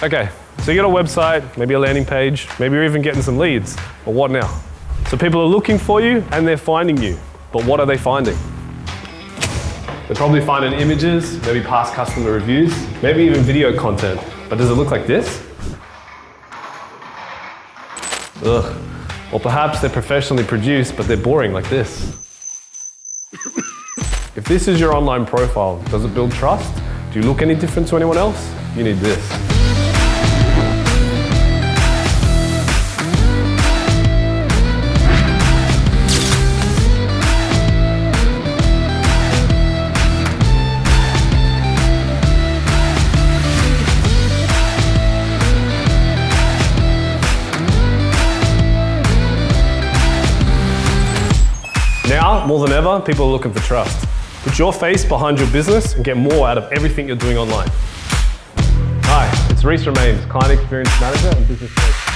Okay, so you got a website, maybe a landing page, maybe you're even getting some leads, but what now? So people are looking for you and they're finding you, but what are they finding? They're probably finding images, maybe past customer reviews, maybe even video content, but does it look like this? Ugh. Or perhaps they're professionally produced, but they're boring like this. If this is your online profile, does it build trust? Do you look any different to anyone else? You need this. Now, more than ever, people are looking for trust. Put your face behind your business and get more out of everything you're doing online. Hi, it's Reece Romains, Client Experience Manager and Business Coach.